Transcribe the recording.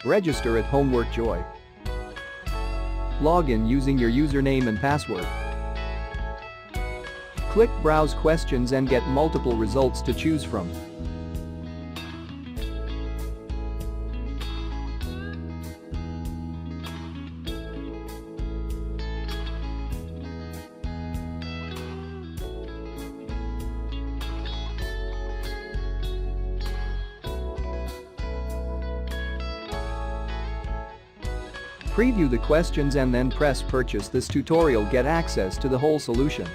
Register at Homework Joy. Log in using your username and password. Click Browse Questions and get multiple results to choose from. Preview the questions and then press Purchase. This tutorial get access to the whole solution.